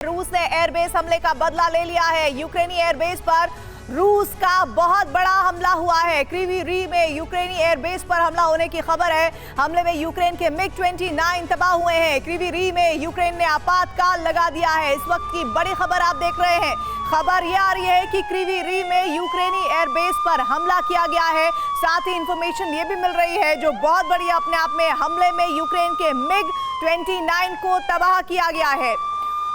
रूस ने एयरबेस हमले का बदला ले लिया है। यूक्रेनी एयरबेस पर रूस का बहुत बड़ा हमला हुआ है। क्रीवी री में यूक्रेनी एयरबेस पर हमला होने की खबर है। हमले में यूक्रेन के MiG-29 तबाह हुए हैं। क्रीवी री में यूक्रेन ने आपातकाल लगा दिया है। इस वक्त की बड़ी खबर आप देख रहे हैं। खबर यह आ रही है कि क्रीवी री में यूक्रेनी एयरबेस पर हमला किया गया है। साथ ही इंफॉर्मेशन ये भी मिल रही है जो बहुत बड़ी अपने आप में, हमले में यूक्रेन के MiG-29 को तबाह किया गया है।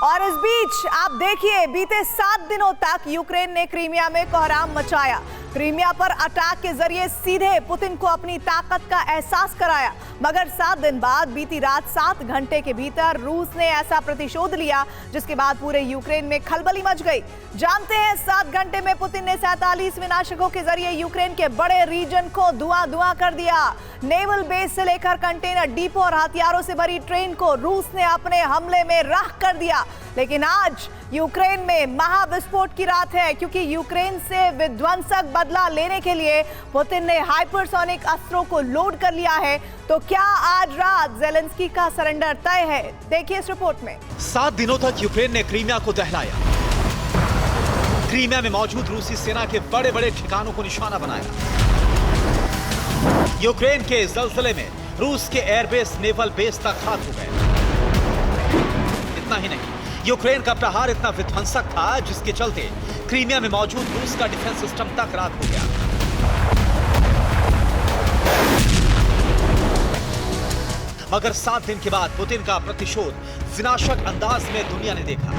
और इस बीच आप देखिए, बीते 7 दिनों तक यूक्रेन ने क्रीमिया में कोहराम मचाया। क्रीमिया पर अटैक के जरिए सीधे पुतिन को अपनी ताकत का एहसास कराया। मगर 7 दिन बाद बीती रात 7 घंटे के भीतर रूस ने ऐसा प्रतिशोध लिया जिसके बाद पूरे यूक्रेन में खलबली मच गई। जानते हैं 7 घंटे में पुतिन ने 47 विनाशकों के जरिए यूक्रेन के बड़े रीजन को धुआं कर दिया। नेवल बेस से लेकर कंटेनर डिपो और हथियारों से भरी ट्रेन को रूस ने अपने हमले में राख कर दिया। लेकिन आज यूक्रेन में महाविस्फोट की रात है, क्योंकि यूक्रेन से विध्वंसक बदला लेने के लिए पुतिन ने हाइपरसोनिक अस्त्रों को लोड कर लिया है। तो क्या आज रात ज़ेलेंस्की का सरेंडर तय है? देखिए इस रिपोर्ट में। 7 दिनों तक यूक्रेन ने क्रीमिया को दहलाया। क्रीमिया में मौजूद रूसी सेना के बड़े बड़े ठिकानों को निशाना बनाया। यूक्रेन के इस जलजले में रूस के एयरबेस, नेवल बेस तक खाक हो गए। इतना ही नहीं, यूक्रेन का प्रहार इतना विध्वंसक था जिसके चलते क्रीमिया में मौजूद रूस का डिफेंस सिस्टम तक राख हो गया। मगर 7 दिन के बाद पुतिन का प्रतिशोध विनाशक अंदाज में दुनिया ने देखा।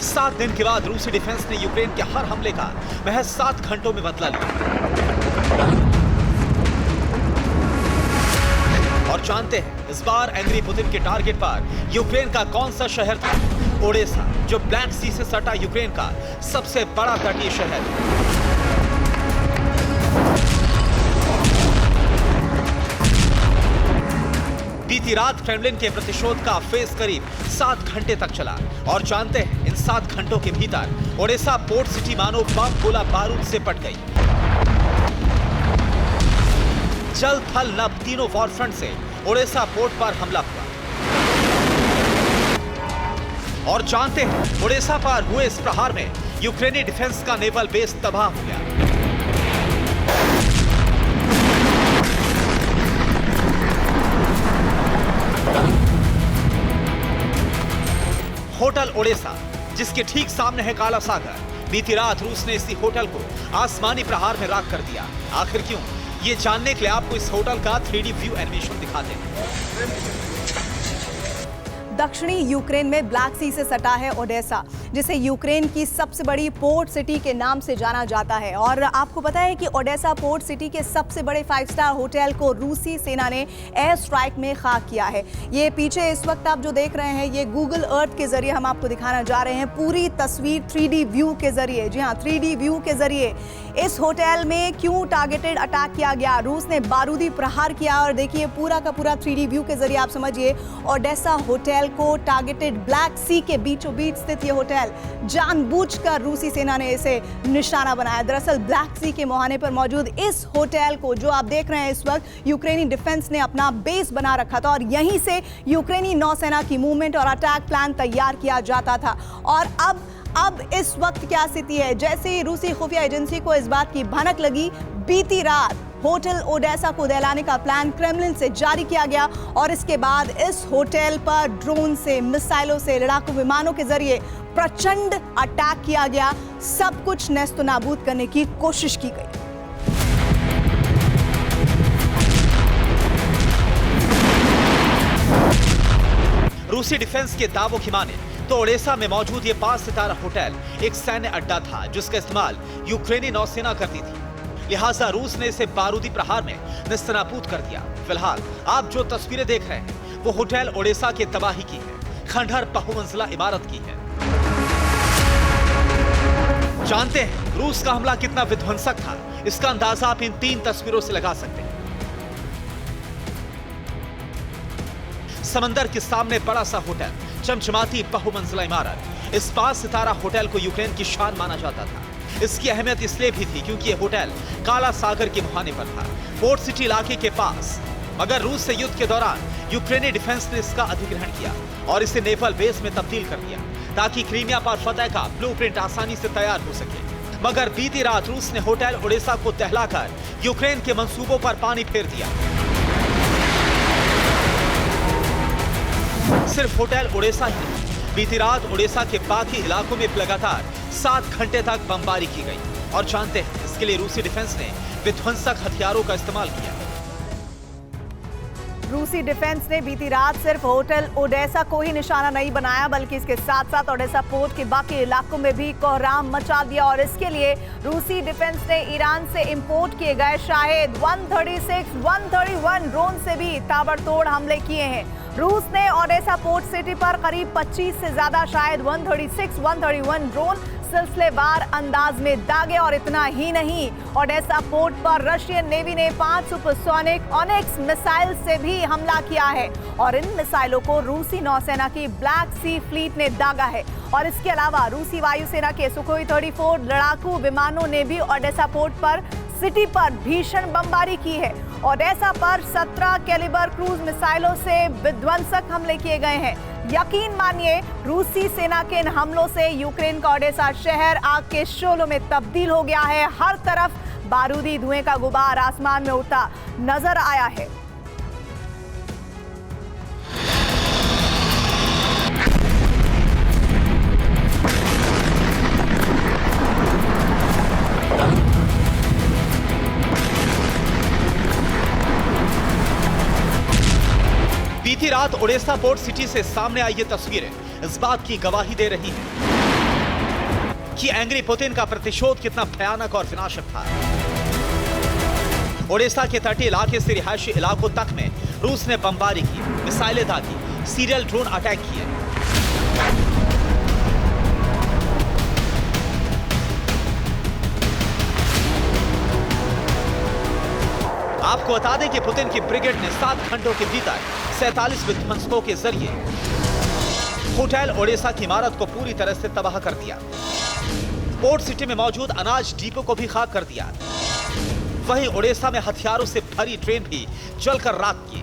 7 दिन के बाद रूसी डिफेंस ने यूक्रेन के हर हमले का महज 7 घंटों में बदला लिया। और जानते हैं इस बार एंग्री पुतिन के टारगेट पर यूक्रेन का कौन सा शहर था? ओडेसा, जो ब्लैक सी से सटा यूक्रेन का सबसे बड़ा तटीय शहर है। बीती रात क्रेमलिन के प्रतिशोध का फेज करीब 7 घंटे तक चला। और जानते हैं इन 7 घंटों के भीतर ओडेसा पोर्ट सिटी मानो बम गोला बारूद से पट गई। जल थल नभ तीनों वॉरफ्रंट से ओडेसा पोर्ट पर हमला हुआ। और जानते हैं ओडेसा पर हुए इस प्रहार में यूक्रेनी डिफेंस का नेवल बेस तबाह हो गया। होटल ओडेसा, जिसके ठीक सामने है काला सागर, बीती रात रूस ने इसी होटल को आसमानी प्रहार में राख कर दिया। आखिर क्यों? ये जानने के लिए आपको इस होटल का 3D व्यू एनिमेशन दिखाते हैं। दक्षिणी यूक्रेन में ब्लैक सी से सटा है ओडेसा, जिसे यूक्रेन की सबसे बड़ी पोर्ट सिटी के नाम से जाना जाता है। और आपको पता है कि ओडेसा पोर्ट सिटी के सबसे बड़े 5 स्टार होटल को रूसी सेना ने एयर स्ट्राइक में खाक किया है। ये पीछे इस वक्त आप जो देख रहे हैं, ये गूगल अर्थ के जरिए हम आपको दिखाना जा रहे हैं पूरी तस्वीर 3D व्यू के जरिए। जी हाँ, 3D व्यू के जरिए इस होटल में क्यों टारगेटेड अटैक किया गया, रूस ने बारूदी प्रहार किया। और देखिए पूरा का पूरा 3D व्यू के जरिए आप समझिए, ओडेसा होटल को टारगेटेड, ब्लैक सी के बीचों बीच स्थित ये होटल जानबूझकर रूसी सेना ने इसे निशाना बनाया। दरअसल ब्लैक सी के मुहाने पर मौजूद इस होटल को, जो आप देख रहे हैं इस वक्त, यूक्रेनी डिफेंस ने अपना बेस बना रखा था और यहीं से यूक्रेनी नौसेना की मूवमेंट और अटैक प्लान तैयार किया जाता था। और अब इस वक्त क्या स्थिति है? जैसे ही रूसी खुफिया एजेंसी को इस बात की भनक लगी, बीती रात होटल ओडेसा को दहलाने का प्लान क्रेमलिन से जारी किया गया। और इसके बाद इस होटल पर ड्रोन से, मिसाइलों से, लड़ाकू विमानों के जरिए प्रचंड अटैक किया गया। सब कुछ नेस्त नाबूद करने की कोशिश की गई। रूसी डिफेंस के दावों की माने तो ओडेसा में मौजूद ये 5 सितारा होटल एक सैन्य अड्डा था जिसका इस्तेमाल यूक्रेनी नौसेना करती थी। लिहाजा रूस ने इसे बारूदी प्रहार में निस्तनाबूद कर दिया। फिलहाल आप जो तस्वीरें देख रहे हैं वो होटल ओडेसा के तबाही की है। खंडहर बहुमंजिला इमारत की है। जानते हैं रूस का हमला कितना विध्वंसक था? इसका अंदाजा आप इन 3 तस्वीरों से लगा सकते हैं। समंदर के सामने बड़ा सा होटल, चमचमाती बहुमंजिला इमारत। इस 5 सितारा होटल को यूक्रेन की शान माना जाता था। इसकी अहमियत इसलिए भी थी क्योंकि यह होटल काला सागर के मुहाने पर था। पोर्ट सिटी इलाके के पास मगर रूस से युद्ध के दौरान यूक्रेनी डिफेंस ने इसका अधिग्रहण किया और इसे नेवल बेस में तब्दील कर दिया ताकि क्रीमिया पर फतह का ब्लूप्रिंट आसानी से तैयार हो सके। मगर बीती रात रूस ने होटल ओडेसा को दहलाकर यूक्रेन के मंसूबों पर पानी फेर दिया। सिर्फ होटल ओडेसा ही नहीं, बीती रात ओडेसा के बाकी इलाकों में लगातार 7 घंटे तक बमबारी की गई। और जानते हैं इसके लिए रूसी डिफेंस ने विध्वंसक हथियारों का इस्तेमाल किया। रूसी डिफेंस ने बीती रात सिर्फ होटल ओडेसा को ही निशाना नहीं बनाया, बल्कि इसके साथ साथ ओडेसा पोर्ट के बाकी इलाकों में भी कोहराम मचा दिया। और इसके लिए रूसी डिफेंस ने ईरान से इंपोर्ट किए गए शायद 136-131 ड्रोन से भी ताबड़तोड़ हमले किए हैं। रूस ने ओडेसा पोर्ट सिटी पर करीब 25 से ज्यादा शायद 136-131 ड्रोन सिलसिलेवार अंदाज में दागे। और इतना ही नहीं, ओडेसा पोर्ट पर रशियन नेवी ने 5 सुपरसोनिक ऑनिक्स मिसाइल से भी हमला किया है और इन मिसाइलों को रूसी नौसेना की ब्लैक सी फ्लीट ने दागा है। और इसके अलावा रूसी वायुसेना के सुखोई 34 लड़ाकू विमानों ने भी ओडेसा पोर्ट पर सिटी पर भीषण बमबारी की है। ओडेसा पर 17 कैलिबर क्रूज मिसाइलों से विध्वंसक हमले किए गए हैं। यकीन मानिए, रूसी सेना के इन हमलों से यूक्रेन का ओडेसा शहर आग के शोलों में तब्दील हो गया है। हर तरफ बारूदी धुएं का गुबार आसमान में उड़ता नजर आया है। बीती रात ओडेसा पोर्ट सिटी से सामने आई ये तस्वीरें इस बात की गवाही दे रही हैं कि एंग्री पुतिन का प्रतिशोध कितना भयानक और विनाशक था। ओडेसा के तटीय इलाके से रिहायशी इलाकों तक में रूस ने बमबारी की, मिसाइलें दागी, सीरियल ड्रोन अटैक किए। आपको बता दें कि पुतिन की ब्रिगेड ने 7 घंटों के भीतर 47 विध्वंसकों के जरिए होटल ओडेसा की इमारत को पूरी तरह से तबाह कर दिया। पोर्ट सिटी में मौजूद अनाज डिपो को भी खाक कर दिया। वहीं ओडेसा में हथियारों से भरी ट्रेन भी जलकर राख की।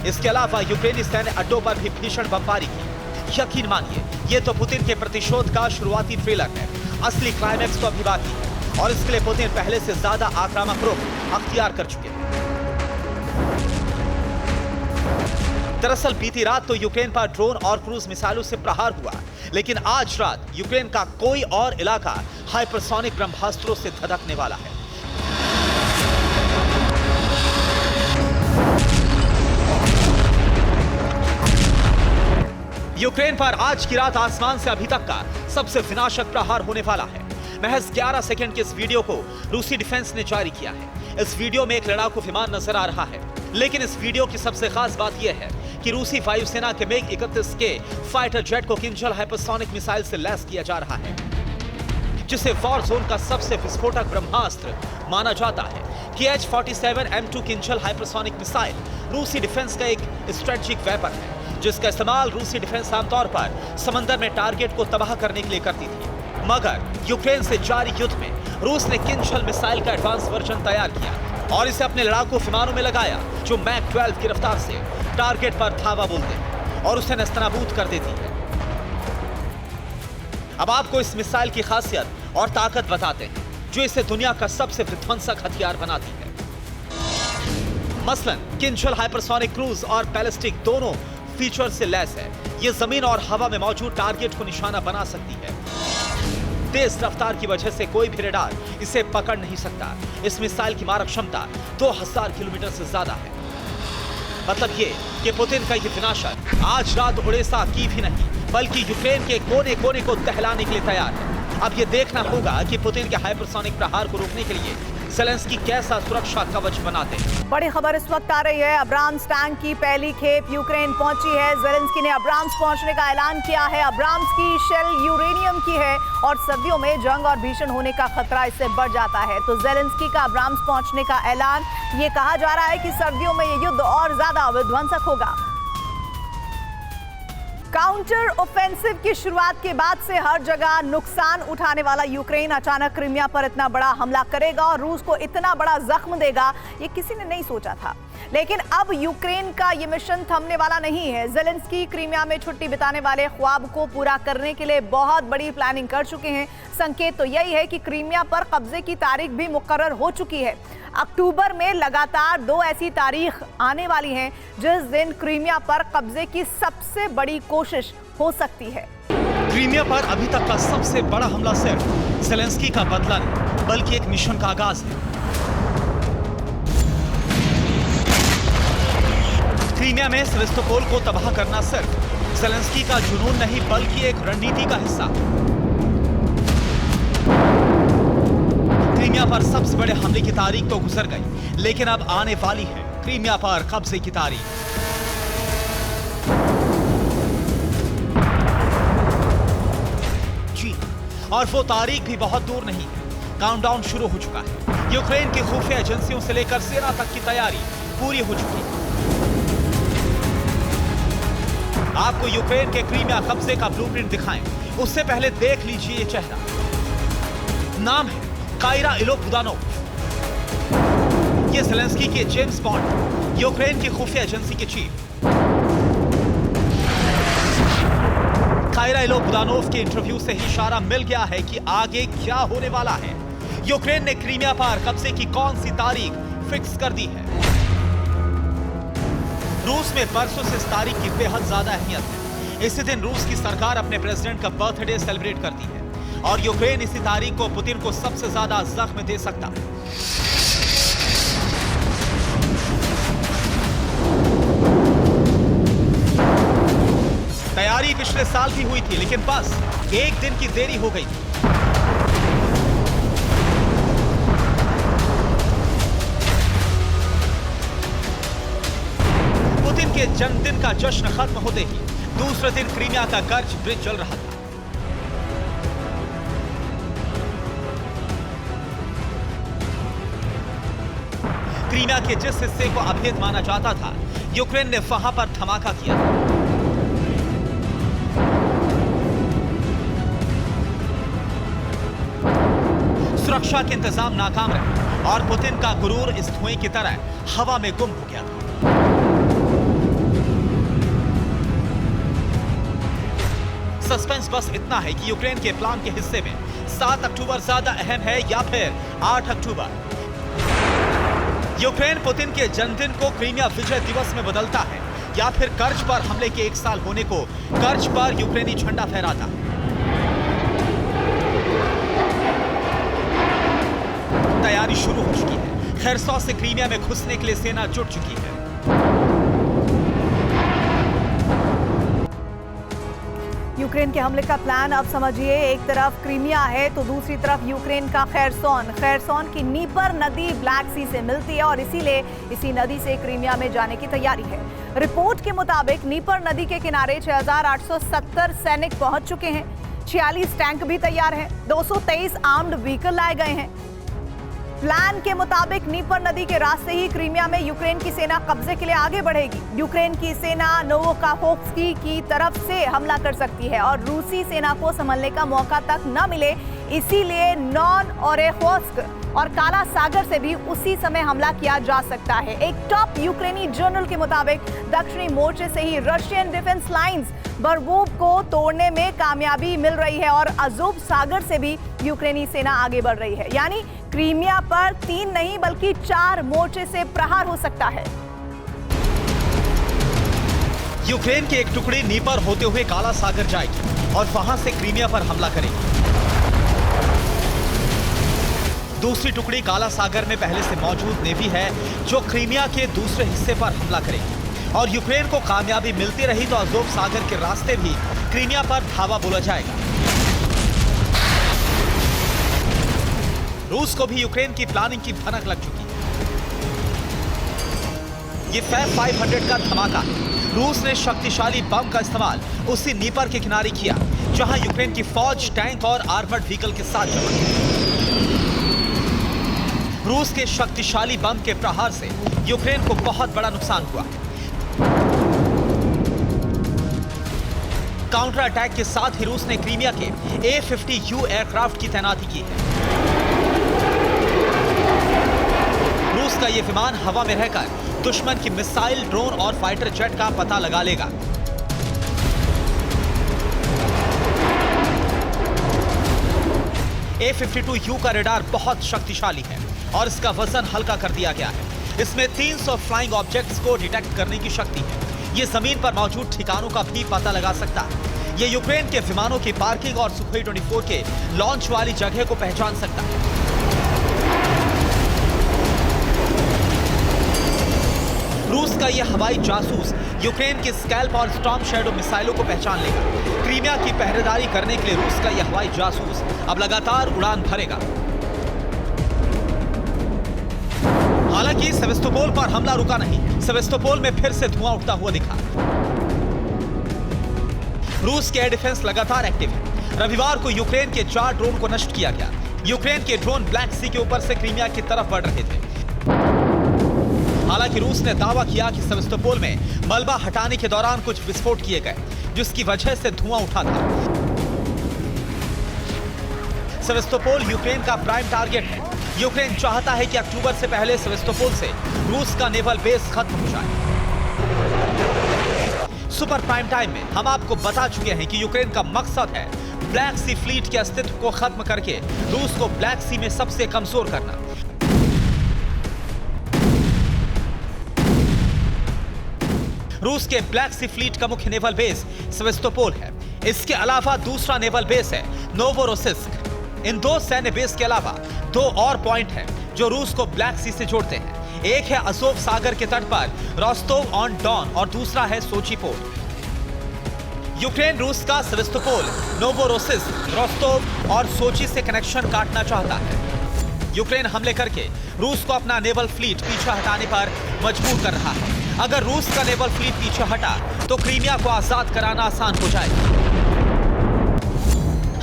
इसके अलावा यूक्रेनी सैन्य अड्डों पर भी भीषण बमबारी की। यकीन मानिए, ये तो पुतिन के प्रतिशोध का शुरुआती ट्रेलर है। असली क्लाइमैक्स तो अभी बाकी है और इसके लिए पुतिन पहले से ज्यादा आक्रामक रुख अख्तियार कर चुके हैं। दरअसल बीती रात तो यूक्रेन पर ड्रोन और क्रूज मिसाइलों से प्रहार हुआ, लेकिन आज रात यूक्रेन का कोई और इलाका हाइपरसोनिक ब्रह्मास्त्रों से धधकने वाला है। यूक्रेन पर आज की रात आसमान से अभी तक का सबसे विनाशक प्रहार होने वाला है। महज 11 सेकंड के इस वीडियो को रूसी डिफेंस ने जारी किया है। इस वीडियो में एक लड़ाकू विमान नजर आ रहा है, लेकिन इस वीडियो की सबसे खास बात यह है कि रूसी वायुसेना के मिग 31 के फाइटर जेट को किंजल हाइपरसोनिक मिसाइल से लैस किया जा रहा है, जिसे वॉर जोन का सबसे विस्फोटक ब्रह्मास्त्र माना जाता है। कि H-47 M2 Kinjal hypersonic missile रूसी डिफेंस का एक स्ट्रेटेजिक वेपन है, जिसका इस्तेमाल रूसी डिफेंस आमतौर पर समंदर में टारगेट को तबाह करने के लिए करती थी। मगर यूक्रेन से जारी युद्ध में रूस ने किंजल मिसाइल का एडवांस वर्जन तैयार किया और इसे अपने लड़ाकू विमानों में लगाया, जो मैक 12 की रफ्तार से टारगेट पर धावा बोलते हैं और उसे नेस्तनाबूद कर देती है। अब आपको इस मिसाइल की खासियत और ताकत बताते हैं, जो इसे दुनिया का सबसे विध्वंसक हथियार बनाती है। मसलन किंजल हाइपरसोनिक क्रूज और बैलिस्टिक दोनों फीचर से लैस है। ये जमीन और हवा में मौजूद टारगेट को निशाना बना सकती है। तेज रफ्तार की वजह से कोई भी रडार इसे पकड़ नहीं सकता। इस मिसाइल की मारक क्षमता 2000 किलोमीटर से ज्यादा है। मतलब ये कि पुतिन का ये विनाशक आज रात ओडेसा की भी नहीं, बल्कि यूक्रेन के कोने कोने को दहलाने के लिए तैयार है। अब ये देखना होगा कि पुतिन के हाइपरसोनिक प्रहार को रोकने के लिए ज़ेलेंस्की कैसा सुरक्षा कवच बनाते हैं। बड़ी खबर इस वक्त आ रही है। अब्राम्स टैंक की पहली खेप यूक्रेन पहुंची है। ज़ेलेंस्की ने अब्राम्स पहुंचने का ऐलान किया है। अब्राम्स की शेल यूरेनियम की है और सर्दियों में जंग और भीषण होने का खतरा इससे बढ़ जाता है। तो ज़ेलेंस्की का अब्राम्स पहुंचने का ऐलान, ये कहा जा रहा है कि सर्दियों में ये युद्ध और ज्यादा विध्वंसक होगा। काउंटर ऑफेंसिव की शुरुआत के बाद से हर जगह नुकसान उठाने वाला यूक्रेन अचानक क्रीमिया पर इतना बड़ा हमला करेगा और रूस को इतना बड़ा जख्म देगा, ये किसी ने नहीं सोचा था। लेकिन अब यूक्रेन का ये मिशन थमने वाला नहीं है। ज़ेलेंस्की क्रीमिया में छुट्टी बिताने वाले ख्वाब को पूरा करने के लिए बहुत बड़ी प्लानिंग कर चुके हैं। संकेत तो यही है कि क्रीमिया पर कब्जे की तारीख भी मुकर्रर हो चुकी है। अक्टूबर में लगातार 2 ऐसी तारीख आने वाली हैं जिस दिन क्रीमिया पर कब्जे की सबसे बड़ी कोशिश हो सकती है। क्रीमिया पर अभी तक का सबसे बड़ा हमला सिर्फ ज़ेलेंस्की का बदला नहीं, बल्कि एक मिशन का आगाज है। क्रीमिया में सेवास्तोपोल को तबाह करना सिर्फ ज़ेलेंस्की का जुनून नहीं, बल्कि एक रणनीति का हिस्सा। क्रीमिया पर सबसे बड़े हमले की तारीख तो गुजर गई, लेकिन अब आने वाली है क्रीमिया पर कब्जे की तारीख। जी, और वो तारीख भी बहुत दूर नहीं है। काउंटडाउन शुरू हो चुका है। यूक्रेन की खुफिया एजेंसियों से लेकर सेना तक की तैयारी पूरी हो चुकी है। आपको यूक्रेन के क्रीमिया कब्जे का ब्लूप्रिंट दिखाएं, उससे पहले देख लीजिए ये चेहरा। नाम है काइरा इलो बुदानोव। ये ज़ेलेंस्की के जेम्स बॉन्ड, यूक्रेन की खुफिया एजेंसी के चीफ। काइरा इलो बुदानोव के इंटरव्यू से ही इशारा मिल गया है कि आगे क्या होने वाला है। यूक्रेन ने क्रीमिया पर कब्जे की कौन सी तारीख फिक्स कर दी है। रूस में परसों से इस तारीख की बेहद ज्यादा अहमियत है। इसी दिन रूस की सरकार अपने प्रेसिडेंट का बर्थडे सेलिब्रेट करती है और यूक्रेन इसी तारीख को पुतिन को सबसे ज्यादा जख्म दे सकता है। तैयारी पिछले साल भी हुई थी, लेकिन बस एक दिन की देरी हो गई थी। पुतिन के जन्मदिन का जश्न खत्म होते ही दूसरे दिन क्रीमिया का कर्ज ब्रिज जल रहा था। क्रीमिया के जिस हिस्से को अभेद माना जाता था, यूक्रेन ने वहां पर धमाका किया। सुरक्षा के इंतजाम नाकाम रहे और पुतिन का गुरूर इस धुएं की तरह हवा में गुम हो गया था। सस्पेंस बस इतना है कि यूक्रेन के प्लान के हिस्से में 7 अक्टूबर ज्यादा अहम है या फिर 8 अक्टूबर। यूक्रेन पुतिन के जन्मदिन को क्रीमिया विजय दिवस में बदलता है या फिर कर्ज पर हमले के 1 साल होने को कर्ज पर यूक्रेनी झंडा फहराता है। तैयारी शुरू हो चुकी है। खेरसॉन से क्रीमिया में घुसने के लिए सेना जुट चुकी है। यूक्रेन के हमले का प्लान अब समझिए, एक तरफ क्रीमिया है तो दूसरी तरफ यूक्रेन का खेरसॉन की नीपर नदी ब्लैक सी से मिलती है और इसीलिए इसी नदी से क्रीमिया में जाने की तैयारी है। रिपोर्ट के मुताबिक नीपर नदी के किनारे 6870 सैनिक पहुंच चुके हैं। 46 टैंक भी तैयार हैं। 223 आर्म्ड व्हीकल लाए गए हैं। प्लान के मुताबिक नीपर नदी के रास्ते ही क्रीमिया में यूक्रेन की सेना कब्जे के लिए आगे बढ़ेगी। यूक्रेन की सेना नोवोकाहोव्स्की की तरफ से हमला कर सकती है और रूसी सेना को संभलने का मौका तक न मिले, इसीलिए नॉन-ओरेख्वस्क और काला सागर से भी उसी समय हमला किया जा सकता है। एक टॉप यूक्रेनी जर्नल के मुताबिक दक्षिणी मोर्चे से ही रशियन डिफेंस लाइंस बरबूब को तोड़ने में कामयाबी मिल रही है और अजोव सागर से भी यूक्रेनी सेना आगे बढ़ रही है। यानी क्रीमिया पर 3 नहीं बल्कि 4 मोर्चे से प्रहार हो सकता है। यूक्रेन की एक टुकड़ी नीपर होते हुए काला सागर जाएगी और वहां से क्रीमिया पर हमला करेगी। दूसरी टुकड़ी काला सागर में पहले से मौजूद नेवी है जो क्रीमिया के दूसरे हिस्से पर हमला करेगी और यूक्रेन को कामयाबी मिलती रही तो अजोव सागर के रास्ते भी क्रीमिया पर धावा बोला जाएगा। रूस को भी यूक्रेन की प्लानिंग की भनक लग चुकी है। ये फैब 500 का धमाका है। रूस ने शक्तिशाली बम का इस्तेमाल उसी नीपर के किनारे किया जहां यूक्रेन की फौज टैंक और आर्मर्ड व्हीकल के साथ जमा। रूस के शक्तिशाली बम के प्रहार से यूक्रेन को बहुत बड़ा नुकसान हुआ। काउंटर अटैक के साथ ही रूस ने क्रीमिया के A-50U एयरक्राफ्ट की तैनाती की है। रूस का यह विमान हवा में रहकर दुश्मन की मिसाइल, ड्रोन और फाइटर जेट का पता लगा लेगा। A-52U का रडार बहुत शक्तिशाली है और इसका वजन हल्का कर दिया गया है। इसमें 300 फ्लाइंग ऑब्जेक्ट्स को डिटेक्ट करने की शक्ति है। ये जमीन पर मौजूद ठिकानों का भी पता लगा सकता है। ये यूक्रेन के विमानों की पार्किंग और सुखोई 24 के लॉन्च वाली जगह को पहचान सकता है। रूस का यह हवाई जासूस यूक्रेन के स्कैल्प और स्टॉर्म शैडो मिसाइलों को पहचान लेगा। क्रीमिया की पहरेदारी करने के लिए रूस का यह हवाई जासूस अब लगातार उड़ान भरेगा। हालांकि सेवेस्तोपोल पर हमला रुका नहीं। सेवेस्तोपोल में फिर से धुआं उठता हुआ दिखा। रूस के एयर डिफेंस लगातार एक्टिव है। रविवार को यूक्रेन के 4 ड्रोन को नष्ट किया गया। यूक्रेन के ड्रोन ब्लैक सी के ऊपर से क्रीमिया की तरफ बढ़ रहे थे। हालांकि रूस ने दावा किया कि सेवेस्तोपोल में मलबा हटाने के दौरान कुछ विस्फोट किए गए, जिसकी वजह से धुआं उठा था। सेवेस्तोपोल यूक्रेन का प्राइम टारगेट है। यूक्रेन चाहता है कि अक्टूबर से पहले सेवेस्तोपोल से रूस का नेवल बेस खत्म हो जाए। सुपर प्राइम टाइम में हम आपको बता चुके हैं कि यूक्रेन का मकसद है ब्लैक सी फ्लीट के अस्तित्व को खत्म करके रूस को ब्लैक सी में सबसे कमजोर करना। रूस के ब्लैक सी फ्लीट का मुख्य नेवल बेस सेवेस्तोपोल है। इसके अलावा दूसरा नेवल बेस है नोवोरोसिस्क। इन 2 सैन्य बेस के अलावा 2 और पॉइंट हैं जो रूस को ब्लैक सी से जोड़ते हैं। एक है अज़ोव सागर के तट पर रोस्टोव ऑन डॉन और दूसरा है सोची पोर्ट। यूक्रेन रूस का सेवेस्तोपोल, नोवोरोसिस्क, रोस्टोव और सोची से कनेक्शन काटना चाहता है। यूक्रेन हमले करके रूस को अपना नेवल फ्लीट पीछे हटाने पर मजबूर कर रहा है। अगर रूस का नेवल फ्लीट पीछे हटा तो क्रीमिया को आजाद कराना आसान हो जाएगा।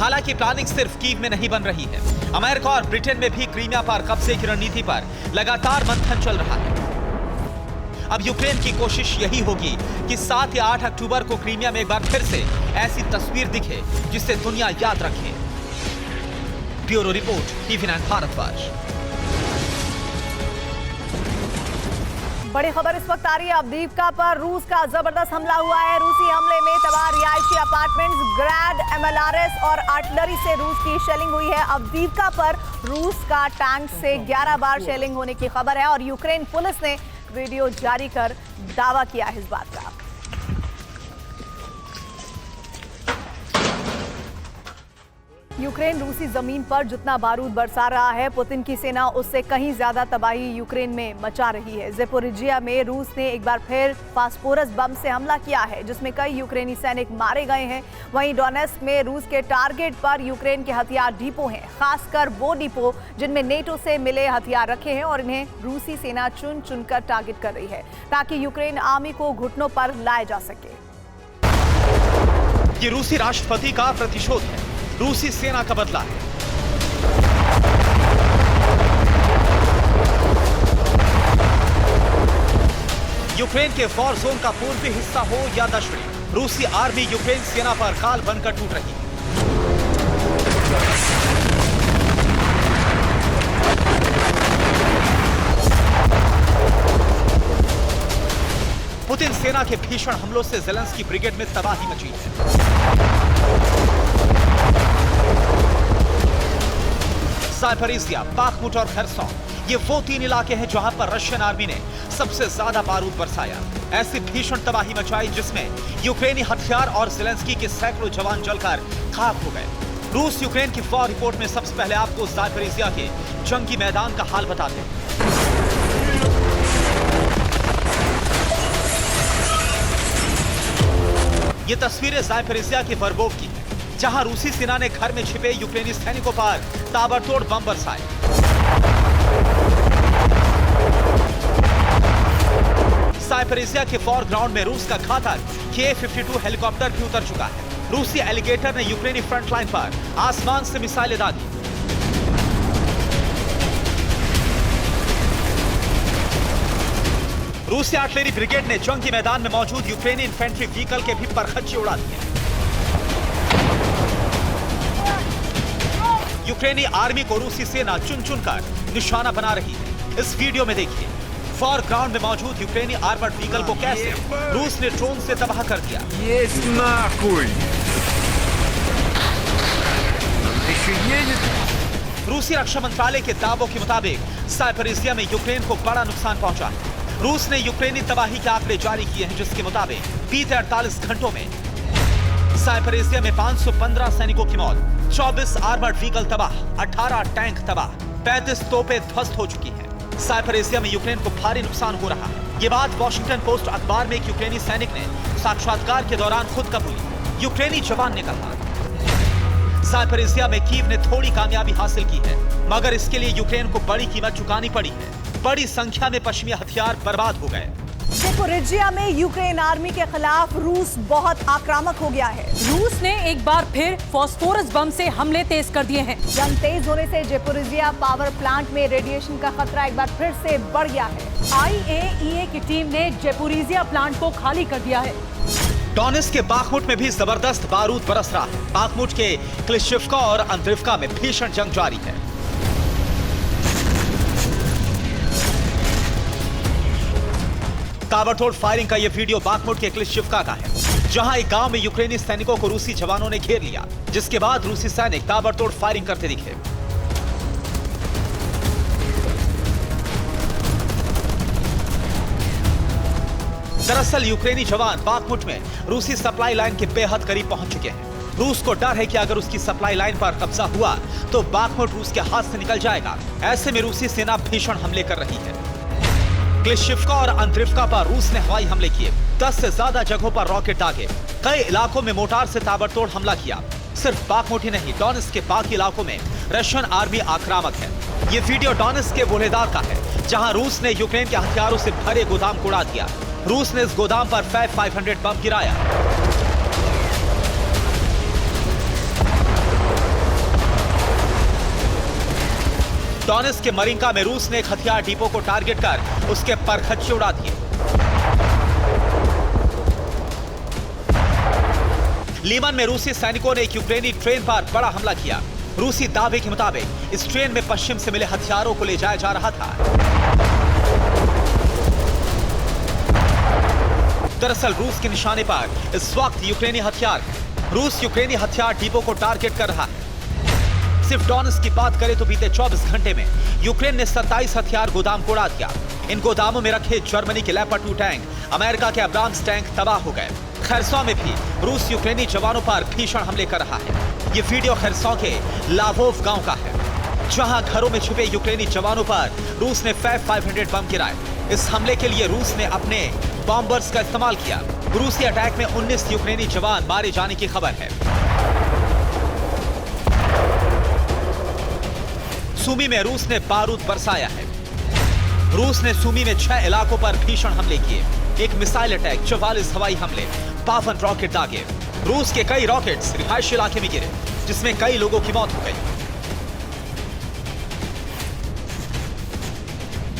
हालांकि प्लानिंग सिर्फ कीव में नहीं बन रही है। अमेरिका और ब्रिटेन में भी क्रीमिया पर कब्जे की रणनीति पर लगातार मंथन चल रहा है। अब यूक्रेन की कोशिश यही होगी कि 7 या 8 अक्टूबर को क्रीमिया में एक बार फिर से ऐसी तस्वीर दिखे जिसे दुनिया याद रखे। Bureau report, TV9 Bharatvarsh. बड़ी खबर इस वक्त आ रही है अवदीव्का पर। रूस का जबरदस्त हमला हुआ है। रूसी हमले में तबाह रिहायशी अपार्टमेंट्स, ग्रैड, MLRS और आर्टिलरी से रूस की शेलिंग हुई है। अवदीव्का पर रूस का टैंक से 11 बार शेलिंग होने की खबर है और यूक्रेन पुलिस ने वीडियो जारी कर दावा किया है इस बात का। यूक्रेन रूसी जमीन पर जितना बारूद बरसा रहा है, पुतिन की सेना उससे कहीं ज्यादा तबाही यूक्रेन में मचा रही है। ज़ेपोरिजिया में रूस ने एक बार फिर फास्फोरस बम से हमला किया है, जिसमें कई यूक्रेनी सैनिक मारे गए हैं। वहीं डोनेस्क में रूस के टारगेट पर यूक्रेन के हथियार डिपो हैं, खासकर वो डिपो जिनमें नेटो से मिले हथियार रखे हैं और इन्हें रूसी सेना चुन चुनकर टारगेट कर रही है ताकि यूक्रेन आर्मी को घुटनों पर लाया जा सके। ये रूसी राष्ट्रपति का प्रतिशोध है, रूसी सेना का बदला है। यूक्रेन के वॉर जोन का पूर्वी हिस्सा हो या दक्षिणी, रूसी आर्मी यूक्रेन सेना पर काल बनकर टूट रही है। पुतिन सेना के भीषण हमलों से ज़ेलेंस्की ब्रिगेड में तबाही मची है। ज़ापोरिज़िया, बाखमुट और खरसोन, ये वो 3 इलाके हैं जहां पर रशियन आर्मी ने सबसे ज्यादा बारूद बरसाया। ऐसी भीषण तबाही मचाई जिसमें यूक्रेनी हथियार और ज़ेलेंस्की के सैकड़ों जवान जलकर खाक हो गए। रूस यूक्रेन की वॉर रिपोर्ट में सबसे पहले आपको ज़ापोरिज़िया के जंगी मैदान का हाल बताते हैं। ये तस्वीरें ज़ापोरिज़िया के वर्बोव की हैं, जहां रूसी सेना ने घर में छिपे यूक्रेनी सैनिकों पर ताबड़तोड़ बम बरसाए। ज़ापोरिज़िया के वॉर ग्राउंड में रूस का घातक Ka-52 हेलीकॉप्टर भी उतर चुका है। रूसी एलिगेटर ने यूक्रेनी फ्रंट लाइन पर आसमान से मिसाइलें दागी। रूसी आर्टिलरी ब्रिगेड ने जंगी मैदान में मौजूद यूक्रेनी इन्फेंट्री व्हीकल के भी परखच्चे उड़ा दिए। यूक्रेनी आर्मी को रूसी सेना चुन चुनकर निशाना बना रही है। इस वीडियो में देखिए फॉरग्राउंड में मौजूद यूक्रेनी आर्मर्ड व्हीकल को कैसे रूस ने ड्रोन से तबाह कर दिया। रूसी रक्षा मंत्रालय के दावों के मुताबिक साइपरिसिया में यूक्रेन को बड़ा नुकसान पहुंचा है। रूस ने यूक्रेनी तबाही के आंकड़े जारी किए हैं, जिसके मुताबिक बीते 48 घंटों में साइपरिसिया में 515 सैनिकों की मौत, 24 आर्मर्ड व्हीकल तबाह, 18 टैंक तबाह, 35 तोपें ध्वस्त हो चुकी हैं। साइपरिसिया में यूक्रेन को भारी नुकसान हो रहा है। ये बात वॉशिंगटन पोस्ट अखबार में एक यूक्रेनी सैनिक ने साक्षात्कार के दौरान खुद कबूली। यूक्रेनी जवान ने कहा, साइपरिसिया में कीव ने थोड़ी कामयाबी हासिल की है, मगर इसके लिए यूक्रेन को बड़ी कीमत चुकानी पड़ी है। बड़ी संख्या में पश्चिमी हथियार बर्बाद हो गए। ज़ेपोरिजिया में यूक्रेन आर्मी के खिलाफ रूस बहुत आक्रामक हो गया है। रूस ने एक बार फिर फॉस्फोरस बम से हमले तेज कर दिए हैं। जंग तेज होने से ज़ेपोरिजिया पावर प्लांट में रेडिएशन का खतरा एक बार फिर से बढ़ गया है। IAEA की टीम ने ज़ेपोरिजिया प्लांट को खाली कर दिया है। डोनेत्स्क के बाखमुट में भी जबरदस्त बारूद बरस रहा है। बाखमुट के क्लिशिवका और अंद्रिवका में भीषण जंग जारी है। ताबड़तोड़ फायरिंग का यह वीडियो बाखमुट के क्लिशिवका का है, जहां एक गांव में यूक्रेनी सैनिकों को रूसी जवानों ने घेर लिया, जिसके बाद रूसी सैनिक ताबड़तोड़ फायरिंग करते दिखे। दरअसल यूक्रेनी जवान बाखमुट में रूसी सप्लाई लाइन के बेहद करीब पहुंच चुके हैं। रूस को डर है कि अगर उसकी सप्लाई लाइन पर कब्जा हुआ तो बाखमुट रूस के हाथ से निकल जाएगा। ऐसे में रूसी सेना भीषण हमले कर रही है। क्लिशिवका और अंद्रिवका पर रूस ने हवाई हमले किए, 10 से ज्यादा जगहों पर रॉकेट दागे, कई इलाकों में मोर्टार से ताबड़तोड़ हमला किया। सिर्फ बाखमुट ही नहीं, डोनेत्स्क के बाकी इलाकों में रशियन आर्मी आक्रामक है। ये वीडियो डोनेत्स्क के बोलेदार का है, जहां रूस ने यूक्रेन के हथियारों से भरे गोदाम को उड़ा दिया। रूस ने इस गोदाम पर 500 बम गिराया। डोनेत्स्क के मरिंका में रूस ने एक हथियार डिपो को टारगेट कर उसके परखच्चे उड़ा दिए। लीमन में रूसी सैनिकों ने एक यूक्रेनी ट्रेन पर बड़ा हमला किया। रूसी दावे के मुताबिक इस ट्रेन में पश्चिम से मिले हथियारों को ले जाया जा रहा था। दरअसल रूस के निशाने पर इस वक्त यूक्रेनी हथियार है। रूस यूक्रेनी हथियार डिपो को टारगेट कर रहा है। सिर्फ डोनेत्स्क की बात करें तो बीते 24 घंटे में यूक्रेन ने 27 हथियार गोदाम को उड़ा दिया। इन गोदामों में रखे जर्मनी के लेपर्ड 2 टैंक, अमेरिका के अब्राम्स टैंक तबाह हो गए। खरसों में भी रूस यूक्रेनी जवानों पर भीषण हमले कर रहा है। ये वीडियो खरसों के लावोव गांव का है, जहां घरों में छुपे यूक्रेनी जवानों पर रूस ने 500 बम गिराए। इस हमले के लिए रूस ने अपने बॉम्बर्स का इस्तेमाल किया। रूसी अटैक में 19 यूक्रेनी जवान मारे जाने की खबर है। सूमी में रूस ने बारूद बरसाया है। रूस ने सूमी में 6 इलाकों पर भीषण हमले किए, एक मिसाइल अटैक, 44 हवाई हमले, 52 रॉकेट दागे। रूस के कई रॉकेट्स रिहायशी इलाके में गिरे, जिसमें कई लोगों की मौत हो गई।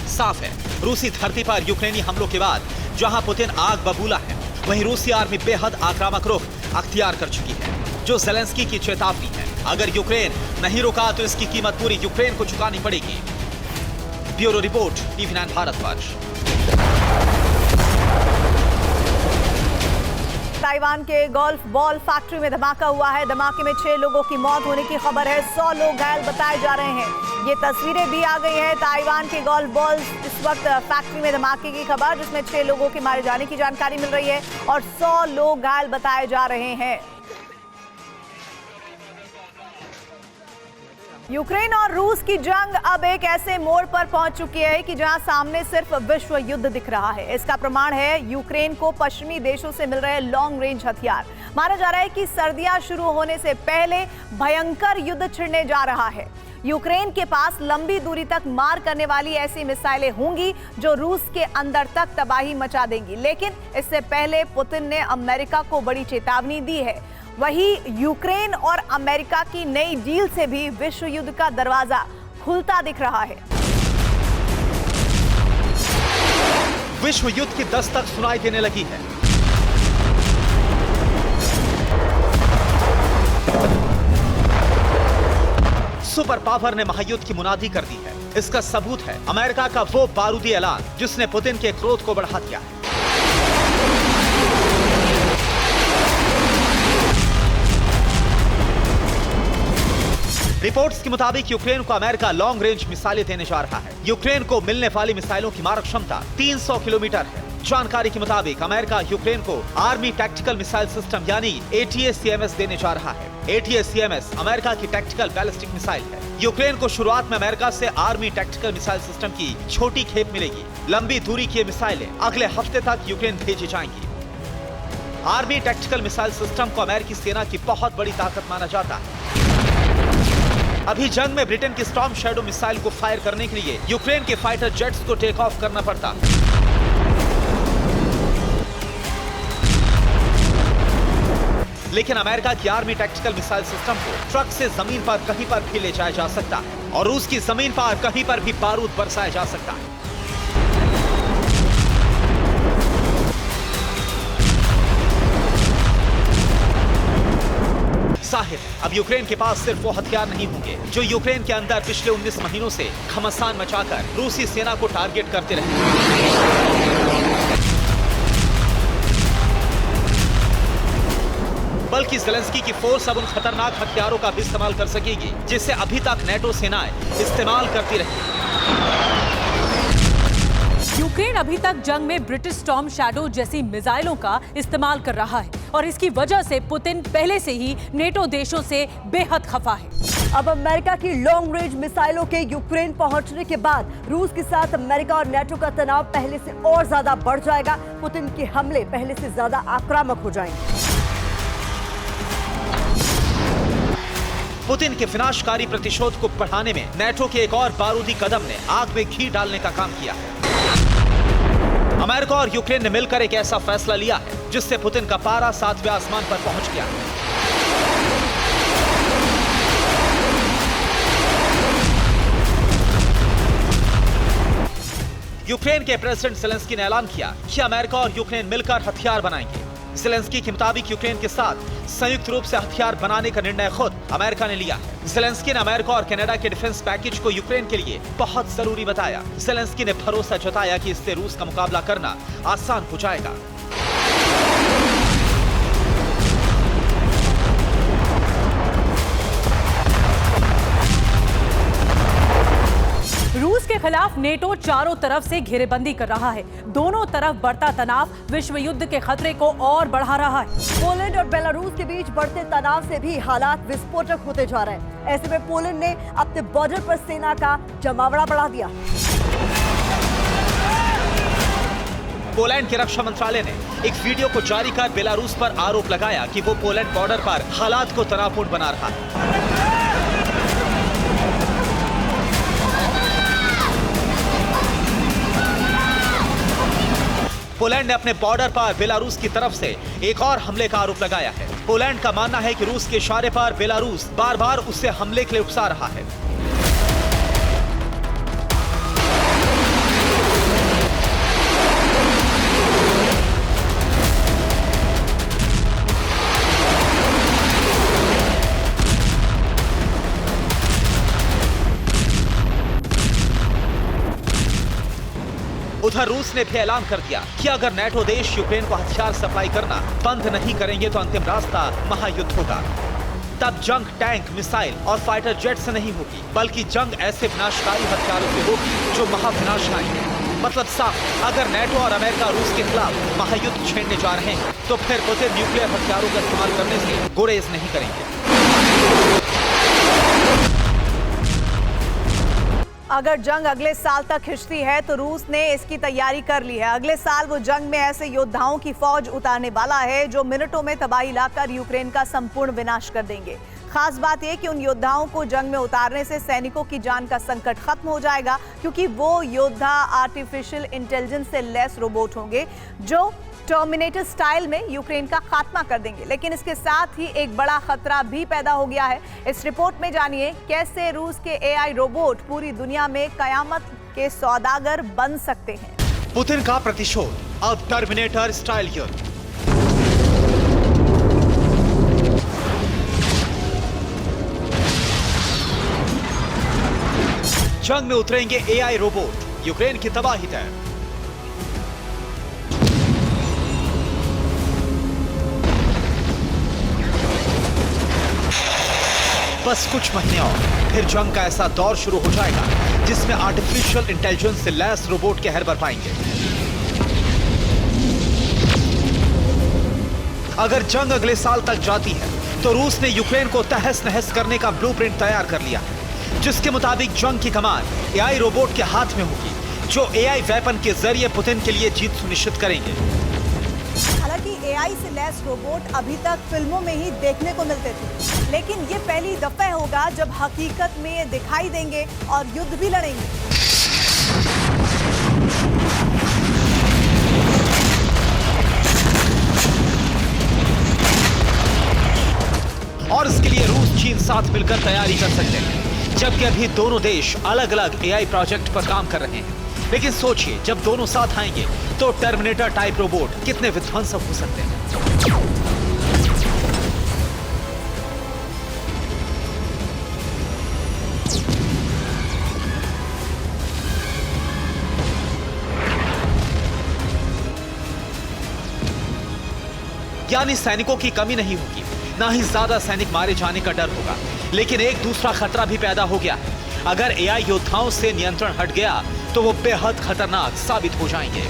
साफ है, रूसी धरती पर यूक्रेनी हमलों के बाद जहां पुतिन आग बबूला है, वहीं रूसी आर्मी बेहद आक्रामक रुख अख्तियार कर चुकी है, जो ज़ेलेंस्की की चेतावनी है। अगर यूक्रेन नहीं रुका तो इसकी कीमत पूरी यूक्रेन को चुकानी पड़ेगी। Bureau report, TV9 Bharatvarsh. Taiwan के गोल्फ बॉल फैक्ट्री में धमाका हुआ है। धमाके में 6 लोगों की मौत होने की खबर है। 100 लोग घायल बताए जा रहे हैं। ये तस्वीरें भी आ गई हैं। ताइवान के गोल्फ बॉल इस वक्त फैक्ट्री में धमाके की खबर, जिसमें 6 लोगों के मारे जाने की जानकारी मिल रही है और 100 लोग घायल बताए जा रहे हैं। यूक्रेन और रूस की जंग अब एक ऐसे मोड़ पर पहुंच चुकी है कि जहां सामने सिर्फ विश्व युद्ध दिख रहा है। इसका प्रमाण है यूक्रेन को पश्चिमी देशों से मिल रहे लॉन्ग रेंज हथियार। माना जा रहा है कि सर्दियां शुरू होने से पहले भयंकर युद्ध छिड़ने जा रहा है। यूक्रेन के पास लंबी दूरी तक मार करने वाली ऐसी मिसाइलें होंगी जो रूस के अंदर तक तबाही मचा देंगी। लेकिन इससे पहले पुतिन ने अमेरिका को बड़ी चेतावनी दी है। वहीं यूक्रेन और अमेरिका की नई डील से भी विश्व युद्ध का दरवाजा खुलता दिख रहा है। विश्व युद्ध की दस्तक सुनाई देने लगी है। सुपर पावर ने महायुद्ध की मुनादी कर दी है। इसका सबूत है अमेरिका का वो बारूदी ऐलान जिसने पुतिन के क्रोध को बढ़ा दिया है। रिपोर्ट्स के मुताबिक यूक्रेन को अमेरिका लॉन्ग रेंज मिसाइलें देने जा रहा है। यूक्रेन को मिलने वाली मिसाइलों की मारक क्षमता 300 किलोमीटर है। जानकारी के मुताबिक अमेरिका यूक्रेन को आर्मी टैक्टिकल मिसाइल सिस्टम यानी ATACMS देने जा रहा है। ATACMS अमेरिका की टैक्टिकल बैलिस्टिक मिसाइल है। यूक्रेन को शुरुआत में अमेरिका से आर्मी टैक्टिकल मिसाइल सिस्टम की छोटी खेप मिलेगी। लंबी दूरी की मिसाइलें अगले हफ्ते तक यूक्रेन भेजी जाएंगी। आर्मी टैक्टिकल मिसाइल सिस्टम को अमेरिकी सेना की बहुत बड़ी ताकत माना जाता है। अभी जंग में ब्रिटेन की स्टॉर्म शैडो मिसाइल को फायर करने के लिए यूक्रेन के फाइटर जेट्स को टेक ऑफ करना पड़ता। लेकिन अमेरिका की आर्मी टैक्टिकल मिसाइल सिस्टम को ट्रक से जमीन पर कहीं पर भी ले जाया जा सकता है और रूस की जमीन पर कहीं पर भी बारूद बरसाया जा सकता है। जाहिर है अब यूक्रेन के पास सिर्फ वो हथियार नहीं होंगे जो यूक्रेन के अंदर पिछले 19 महीनों से घमासान मचाकर रूसी सेना को टारगेट करते रहे, बल्कि ज़ेलेंस्की की फोर्स अब उन खतरनाक हथियारों का भी इस्तेमाल कर सकेगी जिसे अभी तक नेटो सेनाएं इस्तेमाल करती रही। यूक्रेन अभी तक जंग में ब्रिटिश स्टॉर्म शैडो जैसी मिसाइलों का इस्तेमाल कर रहा है और इसकी वजह से पुतिन पहले से ही नेटो देशों से बेहद खफा है। अब अमेरिका की लॉन्ग रेंज मिसाइलों के यूक्रेन पहुंचने के बाद रूस के साथ अमेरिका और नेटो का तनाव पहले से और ज्यादा बढ़ जाएगा। पुतिन के हमले पहले से ज्यादा आक्रामक हो जाएंगे। पुतिन के विनाशकारी प्रतिशोध को बढ़ाने में नेटो के एक और बारूदी कदम ने आग में घी डालने का काम किया है। अमेरिका और यूक्रेन ने मिलकर एक ऐसा फैसला लिया है जिससे पुतिन का पारा 7वें आसमान पर पहुंच गया है। यूक्रेन के प्रेसिडेंट ज़ेलेंस्की ने ऐलान किया कि अमेरिका और यूक्रेन मिलकर हथियार बनाएंगे। ज़ेलेंस्की के मुताबिक यूक्रेन के साथ संयुक्त रूप से हथियार बनाने का निर्णय खुद अमेरिका ने लिया है। ज़ेलेंस्की ने अमेरिका और कनाडा के डिफेंस पैकेज को यूक्रेन के लिए बहुत जरूरी बताया। ज़ेलेंस्की ने भरोसा जताया कि इससे रूस का मुकाबला करना आसान हो जाएगा। रूस के खिलाफ नेटो चारों तरफ से घेरेबंदी कर रहा है। दोनों तरफ बढ़ता तनाव विश्व युद्ध के खतरे को और बढ़ा रहा है। पोलैंड और बेलारूस के बीच बढ़ते तनाव से भी हालात विस्फोटक होते जा रहे हैं। ऐसे में पोलैंड ने अपने बॉर्डर पर सेना का जमावड़ा बढ़ा दिया। पोलैंड के रक्षा मंत्रालय ने एक वीडियो को जारी कर बेलारूस पर आरोप लगाया कि वो पोलैंड बॉर्डर पर हालात को तनावपूर्ण बना रहा है। पोलैंड ने अपने बॉर्डर पर बेलारूस की तरफ से एक और हमले का आरोप लगाया है। पोलैंड का मानना है कि रूस के इशारे पर बेलारूस बार-बार उससे हमले के लिए उकसा रहा है। उधर रूस ने भी ऐलान कर दिया कि अगर नेटो देश यूक्रेन को हथियार सप्लाई करना बंद नहीं करेंगे तो अंतिम रास्ता महायुद्ध होगा। तब जंग टैंक, मिसाइल और फाइटर जेट से नहीं होगी, बल्कि जंग ऐसे विनाशकारी हथियारों से होगी जो महाविनाशकारी है। मतलब साफ, अगर नेटो और अमेरिका रूस के खिलाफ महायुद्ध छेड़ने जा रहे हैं तो फिर पुतिन न्यूक्लियर हथियारों का इस्तेमाल करने से गुरेज नहीं करेंगे। अगर जंग अगले साल तक खिंचती है तो रूस ने इसकी तैयारी कर ली है। अगले साल वो जंग में ऐसे योद्धाओं की फौज उतारने वाला है जो मिनटों में तबाही लाकर यूक्रेन का संपूर्ण विनाश कर देंगे। खास बात यह कि उन योद्धाओं को जंग में उतारने से सैनिकों की जान का संकट खत्म हो जाएगा, क्योंकि वो योद्धा आर्टिफिशियल इंटेलिजेंस से लैस रोबोट होंगे जो टर्मिनेटर स्टाइल में यूक्रेन का खात्मा कर देंगे। लेकिन इसके साथ ही एक बड़ा खतरा भी पैदा हो गया है। इस रिपोर्ट में जानिए कैसे रूस के AI रोबोट पूरी दुनिया में कयामत के सौदागर बन सकते हैं। पुतिन का प्रतिशोध, अब टर्मिनेटर स्टाइल युद्ध। जंग में उतरेंगे एआई रोबोट, यूक्रेन की तबाही तय। बस कुछ महीने और फिर जंग का ऐसा दौर शुरू हो जाएगा जिसमें आर्टिफिशियल इंटेलिजेंस से लैस रोबोट कहर बरपाएंगे। अगर जंग अगले साल तक जाती है तो रूस ने यूक्रेन को तहस नहस करने का ब्लूप्रिंट तैयार कर लिया है, जिसके मुताबिक जंग की कमान एआई रोबोट के हाथ में होगी, जो एआई वेपन के जरिए पुतिन के लिए जीत सुनिश्चित करेंगे। हालांकि एआई से लैस रोबोट अभी तक फिल्मों में ही देखने को मिलते थे, लेकिन ये पहली दफा होगा जब हकीकत में ये दिखाई देंगे और युद्ध भी लड़ेंगे। और इसके लिए रूस चीन साथ मिलकर तैयारी कर सकते हैं, जबकि अभी दोनों देश अलग अलग एआई प्रोजेक्ट पर काम कर रहे हैं। लेकिन सोचिए, जब दोनों साथ आएंगे तो टर्मिनेटर टाइप रोबोट कितने विध्वंसक हो सकते हैं। यानी सैनिकों की कमी नहीं होगी, ना ही ज्यादा सैनिक मारे जाने का डर होगा, लेकिन एक दूसरा खतरा भी पैदा हो गया है। अगर एआई योद्धाओं से नियंत्रण हट गया तो वो बेहद खतरनाक साबित हो जाएंगे।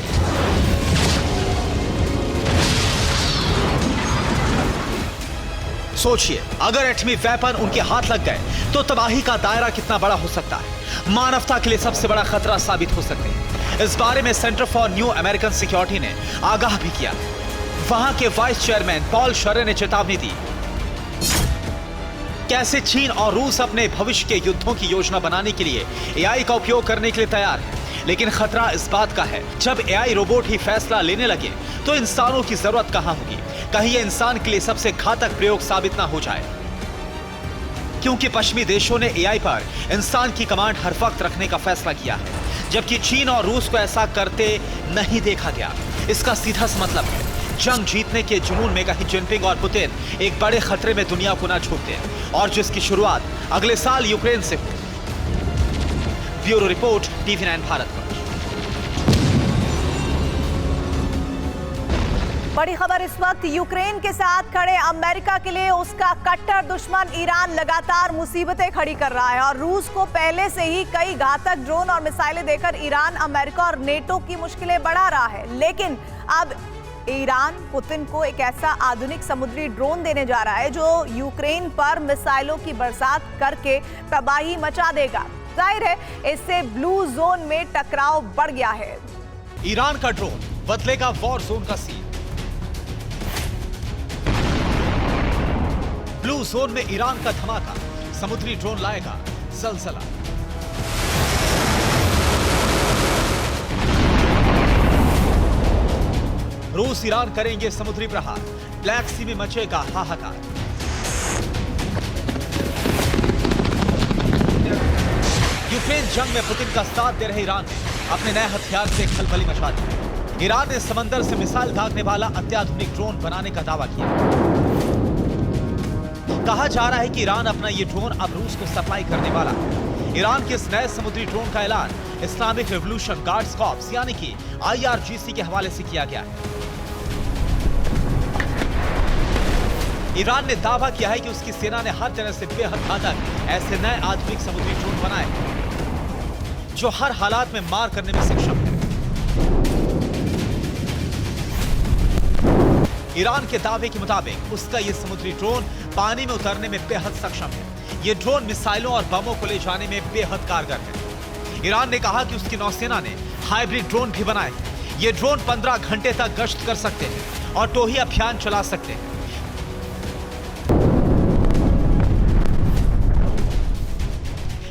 सोचिए, अगर एटमी वेपन उनके हाथ लग गए तो तबाही का दायरा कितना बड़ा हो सकता है, मानवता के लिए सबसे बड़ा खतरा साबित हो सकते हैं। इस बारे में centre for new American security ने आगाह भी किया। वहां के वाइस चेयरमैन पॉल शरे ने चेतावनी दी कैसे चीन और रूस अपने भविष्य के युद्धों की योजना बनाने के लिए एआई का उपयोग करने के लिए तैयार है, लेकिन खतरा इस बात का है जब एआई रोबोट ही फैसला लेने लगे तो इंसानों की जरूरत कहां होगी। कहीं ये इंसान के लिए सबसे घातक प्रयोग साबित ना हो जाए, क्योंकि पश्चिमी देशों ने एआई पर इंसान की कमांड हर वक्त रखने का फैसला किया है, जबकि चीन और रूस को ऐसा करते नहीं देखा गया। इसका सीधा सा मतलब है जंग जीतने के जुनून में कहीं जिनपिंग और पुतिन एक बड़े खतरे में दुनिया को ना छोड़ते हैं, और जिसकी शुरुआत अगले साल यूक्रेन से हो। ब्यूरो रिपोर्ट, TV9 भारत पर। बड़ी खबर इस वक्त यूक्रेन के साथ खड़े अमेरिका के लिए उसका कट्टर दुश्मन ईरान लगातार मुसीबतें खड़ी कर रहा है, और रूस को पहले से ही कई घातक ड्रोन और मिसाइलें देकर ईरान अमेरिका और नेटो की मुश्किलें बढ़ा रहा है। लेकिन अब ईरान पुतिन को एक ऐसा आधुनिक समुद्री ड्रोन देने जा रहा है जो यूक्रेन पर मिसाइलों की बरसात करके तबाही मचा देगा। जाहिर है इससे ब्लू जोन में टकराव बढ़ गया है। ईरान का ड्रोन बदलेगा वॉर जोन का सीन। ब्लू जोन में ईरान का धमाका, समुद्री ड्रोन लाएगा जलजला। रूस ईरान करेंगे समुद्री प्रहार, ब्लैक सी में मचेगा हाहाकार। यूक्रेन जंग में पुतिन का साथ दे रहे ईरान ने अपने नए हथियार से खलबली मचा दी। ईरान ने समंदर से मिसाइल दागने वाला अत्याधुनिक ड्रोन बनाने का दावा किया। कहा जा रहा है कि ईरान अपना ये ड्रोन अब रूस को सप्लाई करने वाला है। ईरान के इस नए समुद्री ड्रोन का ऐलान इस्लामिक रिवॉल्यूशन गार्ड्स कॉर्प्स यानी कि IRGC के हवाले से किया गया है। ईरान ने दावा किया है कि उसकी सेना ने हर तरह से बेहद घातक ऐसे नए आधुनिक समुद्री ड्रोन बनाए हैं जो हर हालात में मार करने में सक्षम है। ईरान के दावे के मुताबिक उसका यह समुद्री ड्रोन पानी में उतरने में बेहद सक्षम है। यह ड्रोन मिसाइलों और बमों को ले जाने में बेहद कारगर है। ईरान ने कहा कि उसकी नौसेना ने हाइब्रिड ड्रोन भी बनाए हैं। ये ड्रोन 15 घंटे तक गश्त कर सकते हैं और टोही अभियान चला सकते हैं।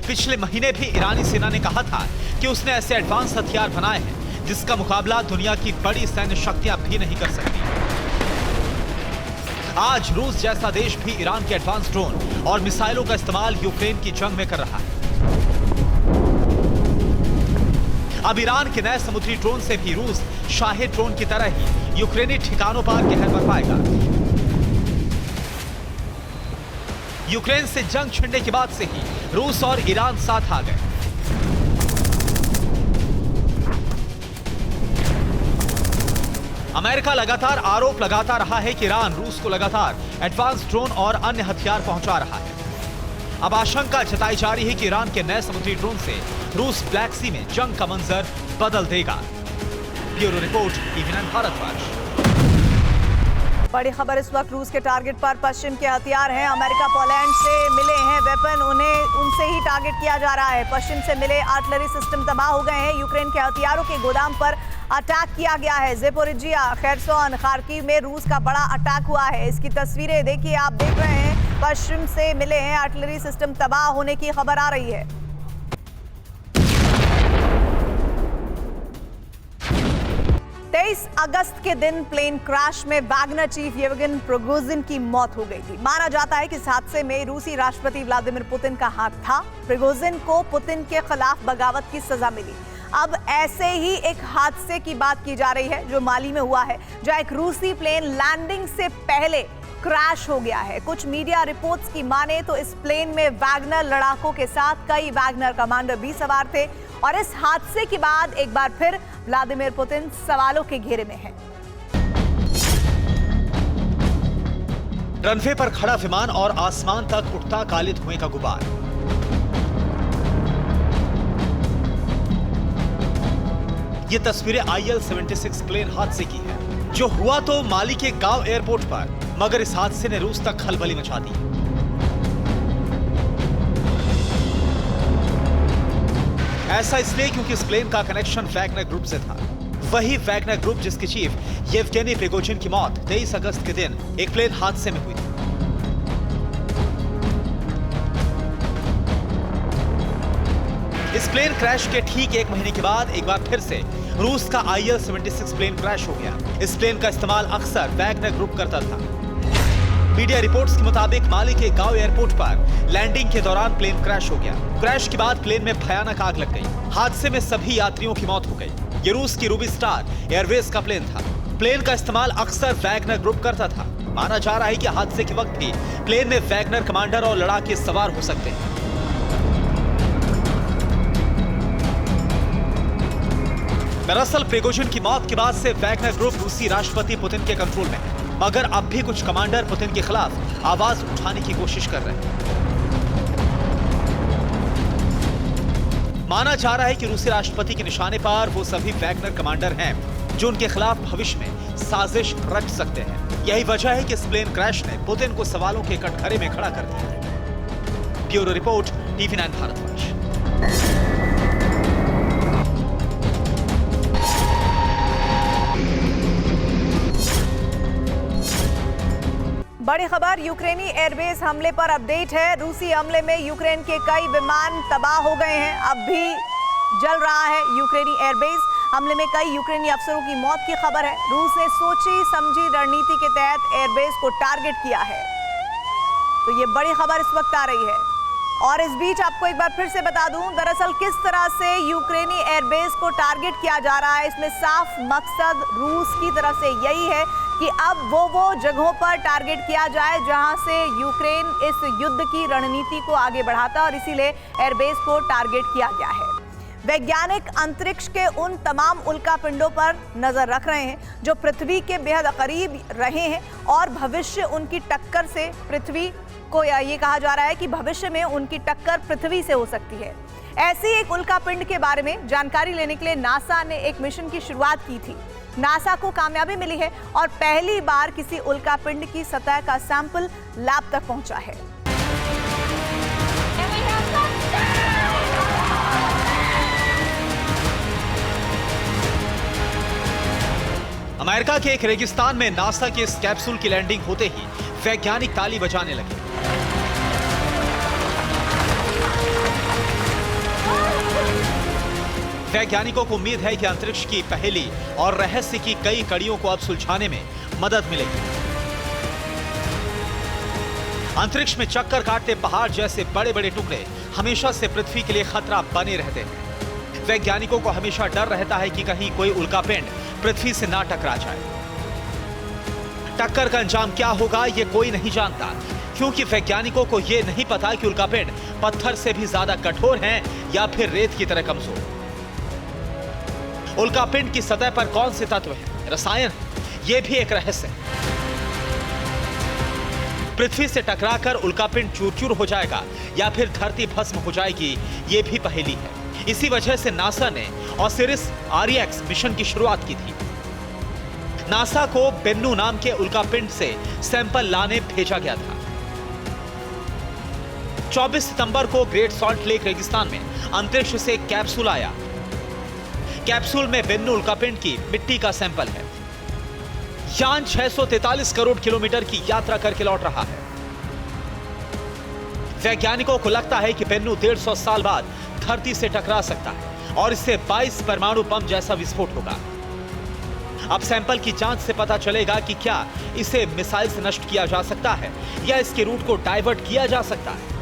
पिछले महीने भी ईरानी सेना ने कहा था कि उसने ऐसे एडवांस हथियार बनाए हैं जिसका मुकाबला दुनिया की बड़ी सैन्य शक्तियां भी नहीं कर सकती। आज रूस जैसा देश भी ईरान के एडवांस ड्रोन और मिसाइलों का इस्तेमाल यूक्रेन की जंग में कर रहा है। अब ईरान के नए समुद्री ड्रोन से भी रूस शाहिद ड्रोन की तरह ही यूक्रेनी ठिकानों पर कहर बरपाएगा। यूक्रेन से जंग छिड़ने के बाद से ही रूस और ईरान साथ आ गए। अमेरिका लगातार आरोप लगाता रहा है कि ईरान रूस को लगातार एडवांस ड्रोन और अन्य हथियार पहुंचा रहा है। अब आशंका जताई जा रही है कि ईरान के नए समुद्री ड्रोन से रूस ब्लैक सी में जंग का मंजर बदल देगा। Bureau report, TV9 Bharatvarsh. बड़ी खबर इस वक्त रूस के टारगेट पर पश्चिम के हथियार हैं। अमेरिका पोलैंड से मिले हैं वेपन, उन्हें उनसे ही टारगेट किया जा रहा है। पश्चिम से मिले आर्टिलरी सिस्टम तबाह हो गए हैं। यूक्रेन के हथियारों के गोदाम पर अटैक किया गया है। ज़ेपोरिजिया, खेरसोन, खार्किव में रूस का बड़ा अटैक हुआ है। इसकी तस्वीरें देखिए, आप देख रहे हैं। पश्चिम से मिले हैं आर्टिलरी सिस्टम तबाह होने की खबर आ रही है। 23 अगस्त के दिन प्लेन क्रैश में वैगनर चीफ येवगेन प्रिगोजिन की मौत हो गई थी। माना जाता है कि इस हादसे में रूसी राष्ट्रपति व्लादिमीर पुतिन का हाथ था। प्रिगोजिन को पुतिन के खिलाफ बगावत की सजा मिली। अब ऐसे ही एक हादसे की बात की जा रही है जो माली में हुआ है, जहां एक रूसी प्लेन लैंडिंग से पहले क्रैश हो गया है। कुछ मीडिया रिपोर्ट्स की माने तो इस प्लेन में वैगनर लड़ाकों के साथ कई वैगनर कमांडर भी सवार थे और इस हादसे के बाद एक बार फिर व्लादिमीर पुतिन सवालों के घेरे में हैं। रनवे पर खड़ा विमान और आसमान तक उठता काले धुएं का गुबार। ये तस्वीरें IL-76 प्लेन हादसे की है, जो हुआ तो माली के गांव एयरपोर्ट पर, मगर इस हादसे ने रूस तक खलबली मचा दी। ऐसा इसलिए क्योंकि इस प्लेन का कनेक्शन वैगनर ग्रुप से था। वही वैगनर ग्रुप जिसके चीफ येवगेनी प्रिगोजिन की मौत 23 अगस्त के दिन एक प्लेन हादसे में हुई थी। इस प्लेन क्रैश के ठीक एक महीने के बाद एक बार फिर से रूस का IL-76 प्लेन क्रैश हो गया। इस प्लेन का इस्तेमाल अक्सर वैगनर ग्रुप करता था। मीडिया रिपोर्ट्स के मुताबिक माली के गांव एयरपोर्ट पर लैंडिंग के दौरान प्लेन क्रैश हो गया। क्रैश के बाद प्लेन में भयानक आग लग गई। हादसे में सभी यात्रियों की मौत हो गई। ये रूस की रूबी स्टार एयरवेज का प्लेन था। प्लेन का इस्तेमाल अक्सर वैगनर ग्रुप करता था। माना जा रहा है कि हादसे के वक्त भी प्लेन में वैगनर कमांडर और लड़ाके सवार हो सकते हैं। दरअसल प्रिगोजिन की मौत के बाद से वैगनर ग्रुप रूसी राष्ट्रपति पुतिन के कंट्रोल में है, मगर अब भी कुछ कमांडर पुतिन के खिलाफ आवाज उठाने की कोशिश कर रहे हैं। माना जा रहा है कि रूसी राष्ट्रपति के निशाने पर वो सभी वैगनर कमांडर हैं जो उनके खिलाफ भविष्य में साजिश रच सकते हैं। यही वजह है कि इस प्लेन क्रैश ने पुतिन को सवालों के कटघरे में खड़ा कर दिया है। Bureau report, TV9 Bharatvarsh. बड़ी खबर यूक्रेनी एयरबेस हमले पर अपडेट है। रूसी हमले में यूक्रेन के कई विमान तबाह हो गए हैं। अब भी जल रहा है यूक्रेनी एयरबेस। हमले में कई यूक्रेनी अफसरों की मौत की खबर है। रूस ने सोची समझी रणनीति के तहत एयरबेस को टारगेट किया है। तो ये बड़ी खबर इस वक्त आ रही है। और इस बीच आपको एक बार फिर से बता दूं, दरअसल किस तरह से यूक्रेनी एयरबेस को टारगेट किया जा रहा है, इसमें साफ मकसद रूस की तरफ से यही है कि अब वो जगहों पर टारगेट किया जाए जहां से यूक्रेन इस युद्ध की रणनीति को आगे बढ़ाता है और इसीलिए एयरबेस को टारगेट किया गया है। वैज्ञानिक अंतरिक्ष के उन तमाम उल्कापिंडों पर नजर रख रहे हैं जो पृथ्वी के बेहद करीब रहे हैं और भविष्य उनकी टक्कर से पृथ्वी को, ये कहा जा रहा है कि भविष्य में उनकी टक्कर पृथ्वी से हो सकती है। ऐसी एक उल्कापिंड के बारे में जानकारी लेने के लिए नासा ने एक मिशन की शुरुआत की थी। नासा को कामयाबी मिली है और पहली बार किसी उल्कापिंड की सतह का सैंपल लैब तक पहुंचा है। अमेरिका के एक रेगिस्तान में नासा के इस कैप्सूल की लैंडिंग होते ही वैज्ञानिक ताली बजाने लगे। वैज्ञानिकों को उम्मीद है कि अंतरिक्ष की पहेली और रहस्य की कई कड़ियों को अब सुलझाने में मदद मिलेगी। अंतरिक्ष में चक्कर काटते पहाड़ जैसे बड़े बड़े टुकड़े हमेशा से पृथ्वी के लिए खतरा बने रहते हैं। वैज्ञानिकों को हमेशा डर रहता है कि कहीं कोई उल्कापिंड पृथ्वी से ना टकरा जाए। टक्कर का अंजाम क्या होगा ये कोई नहीं जानता, क्योंकि वैज्ञानिकों को यह नहीं पता कि उल्कापिंड पत्थर से भी ज्यादा कठोर हैं या फिर रेत की तरह कमजोर। उल्कापिंड की सतह पर कौन से तत्व हैं, रसायन यह भी एक रहस्य है। पृथ्वी से टकराकर उल्कापिंड चूर-चूर हो जाएगा या फिर धरती भस्म हो जाएगी, यह भी पहेली है। इसी वजह से नासा ने ओसिरिस REX मिशन की शुरुआत की थी। नासा को बेन्नू नाम के उल्कापिंड से सैंपल लाने भेजा गया था। 24 सितंबर को ग्रेट सॉल्ट लेक रेगिस्तान में अंतरिक्ष से एक कैप्सूल आया। कैप्सूल में बेन्नू उल्कापिंड की मिट्टी का सैंपल है। यान 643 करोड़ किलोमीटर की यात्रा करके लौट रहा है। वैज्ञानिकों को लगता है कि बेन्नू 150 साल बाद धरती से टकरा सकता है और इससे 22 परमाणु बम जैसा विस्फोट होगा। अब सैंपल की जांच से पता चलेगा कि क्या इसे मिसाइल से नष्ट किया जा सकता है या इसके रूट को डाइवर्ट किया जा सकता है।